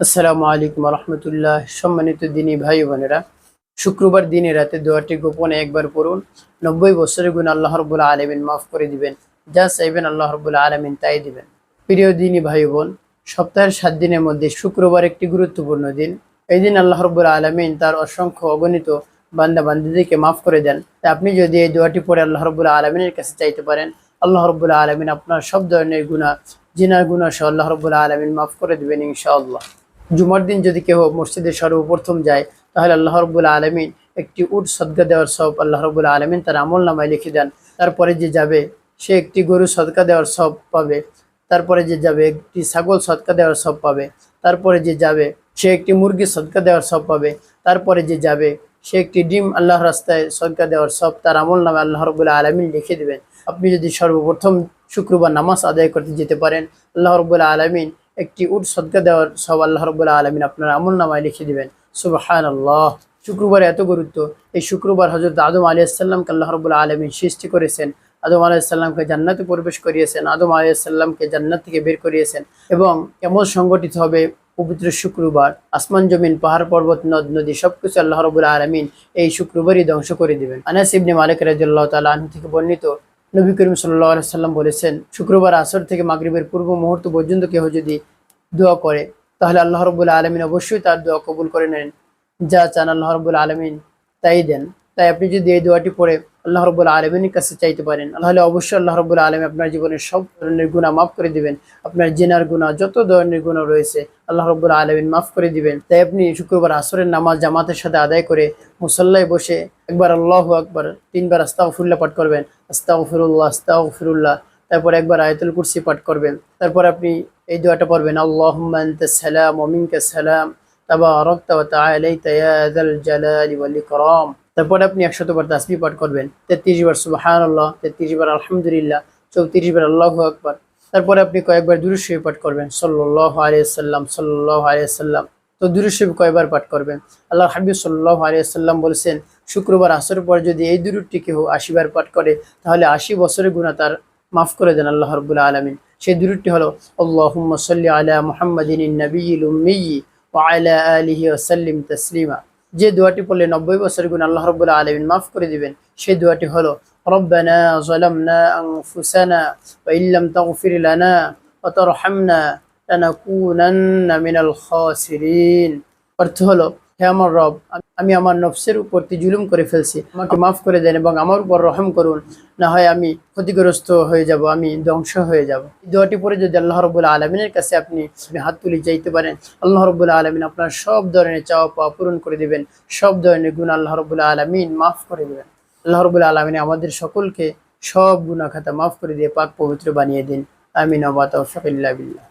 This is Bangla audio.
আসসালামু আলাইকুম রহমতুল্লাহ। সম্মানিত দিনী ভাই বোনেরা, শুক্রবার দিনে রাতে দোয়াটি গোপনে একবার পড়ুন। 90 বছরের গুণ আল্লাহ রব্বুল আলমিন মাফ করে দিবেন। যা চাইবেন আল্লাহ রব্বুল আলমিন তাই দিবেন। প্রিয় দিনী ভাই বোন, সপ্তাহের 7 দিনের মধ্যে শুক্রবার একটি গুরুত্বপূর্ণ দিন। এই দিন আল্লাহ রব্বুল আলমিন তার অসংখ্য অগণিত বান্দা বান্দিদেরকে মাফ করে দেন। তাই আপনি যদি এই দোয়াটি পড়ে আল্লাহ রব্বুল আলমিনের কাছে চাইতে পারেন, আল্লাহ রব্বুল আলমিন আপনার সব ধরনের গুনাহ, জিনার গুনাহ সহ আল্লাহ রব্বুল আলমিন মাফ করে দিবেন ইনশাআল্লাহ। জুমার দিন যদি কেউ মসজিদে সর্বপ্রথম যায়, তাহলে আল্লাহ রব্বুল আলমিন একটি উট সদকা দেওয়ার সব আল্লাহ রব্বুল আলমিন তার আমল নামায় লিখে দেন। তারপরে যে যাবে সে একটি গরু সদকা দেওয়ার সব পাবে। তারপরে যে যাবে একটি ছাগল সদকা দেওয়ার সব পাবে। তারপরে যে যাবে সে একটি মুরগি সদকা দেওয়ার সব পাবে। তারপরে যে যাবে সে একটি ডিম আল্লাহর রাস্তায় সদকা দেওয়ার সব তার আমল নামে আল্লাহ রব্বুল আলমিন লিখে দেবেন। আপনি যদি সর্বপ্রথম শুক্রবার নামাজ আদায় করতে যেতে পারেন, আল্লাহ রব্বুল আলমিন একটি উট সদকা দেওয়ার সব আল্লাহ রব্বুল আলমিন আপনার আমল নামায় লিখে দিবেন। সুবহানাল্লাহ। শুক্রবার এত গুরুত্ব। এই শুক্রবার হযরত আদম আলাইহিস সালামকে আল্লাহ রব্বুল আলমিন সৃষ্টি করেছেন। আদম আলাইহিস সালামকে জান্নাতে প্রবেশ করিয়েছেন, আদম আলাইহিস সালামকে জান্নাত থেকে বের করিয়েছেন। এবং কেমন সংগঠিত হবে পবিত্র শুক্রবার, আসমান জমিন পাহাড় পর্বত নদ নদী সবকিছু আল্লাহ রব্বুল আলমিন এই শুক্রবারই ধ্বংস করে দিবেন। আনাস ইবনে মালিক রাদিয়াল্লাহু তাআলা আনহু থেকে বর্ণিত, নবী করিম সাল্লাল্লাহু আলাইহি সাল্লাম বলেছেন, শুক্রবার আসর থেকে মাগরিবের পূর্ব মুহূর্ত পর্যন্ত কেউ যদি দোয়া করে, তাহলে আল্লাহ রব্বুল আলমিন অবশ্যই তার দোয়া কবুল করে নেন। যা চান আল্লাহ রব্বুল আলমিন তাই দেন। তাই আপনি যদি এই দোয়াটি পড়ে আল্লাহ রব্বুল আলমিনের কাছে চাইতে পারেন, তাহলে অবশ্যই আল্লাহ রব্বুল আলমিন আপনার জীবনের সব ধরনের গুনাহ মাফ করে দিবেন। আপনার জিনার গুনাহ, যত ধরনের গুনাহ রয়েছে আল্লাহ রব্বুল আলমিন মাফ করে দিবেন। তাই আপনি শুক্রবার আসরের নামাজ জামাতের সাথে আদায় করে মুসল্লায় বসে একবার আল্লাহু আকবার, 3 বার আস্তাগফিরুল্লাহ পাঠ করবেন। আস্তাগফিরুল্লাহ আস্তাগফিরুল্লাহ। তারপর একবার আয়াতুল কুরসি পাঠ করবেন। তারপর আপনি এই দোয়াটা পড়বেন, আল্লাহুম্মা আনতাস সালাম ওয়া মিনকাস সালাম তাবারাকতা ওয়া তাআলাইতা ইয়া যাল জালালি ওয়াল ইকরাম। তারপরে আপনি 100 বার তাসবিহ পাঠ করবেন, 33 বার সুবহানাল্লাহ, 33 বার আলহামদুলিল্লাহ, 34 বার আল্লাহু আকবার। তারপরে আপনি কয়েকবার দুরূদ শরীফ পাঠ করবেন, সাল্লাল্লাহু আলাইহি ওয়াসাল্লাম সাল্লাল্লাহু আলাইহি ওয়াসাল্লাম। তো দুরূদ শরীফ কয়বার পাঠ করবেন? আল্লাহর হাবিব সাল্লাল্লাহু আলাইহি ওয়াসাল্লাম বলেছেন, শুক্রবার আসরের পর যদি এই দুরূদটি কেউ 80 বার পাঠ করে, তাহলে 80 বছরের গুনাহ তার মাফ করে দেন আল্লাহ রাব্বুল আলামিন। সেই দুরূদটি হলো, আল্লাহুম্মা সাল্লি আলা মুহাম্মাদিন নাবিয়্যিল উম্মি ওয়া আলা আলিহি ওয়া সাল্লিম তাসলিমা। যে দোয়াটি পড়লে 90 বছরের গুনাহ আল্লাহ রাব্বুল আলামিন মাফ করে দিবেন, সেই দোয়াটি হলো, রব্বানা যালামনা আনফুসানা ওয়া ইল্লাম তাগফির লানা ওয়া তারহামনা লানাকুনান্না মিনাল খাসিরিন। অর্থ হলো, হে আমার রব, আমি আমার নফসের উপর জুলুম করে ফেলছি, আমাকে মাফ করে দেন এবং আমার উপর রহম করুন, না হয় আমি ক্ষতিগ্রস্ত হয়ে যাব, আমি ধ্বংস হয়ে যাব। এই দোয়াটি পরে যদি আল্লাহ রাব্বুল আলামিনের কাছে আপনি হাত তুলে চাইতে পারেন, আল্লাহ রাব্বুল আলামিন আপনার সব ধরনের চাওয়া পাওয়া পূরণ করে দিবেন। সব ধরনের গুনাহ আল্লাহ রাব্বুল আলামিন মাফ করে দিবেন। আল্লাহ রাব্বুল আলামিন আমাদের সকলকে সব গুনাহ খাতা মাফ করে দিয়ে পাক পবিত্র বানিয়ে দিন। আমিন ওয়া তাওফিক ইল্লা বিল্লাহ।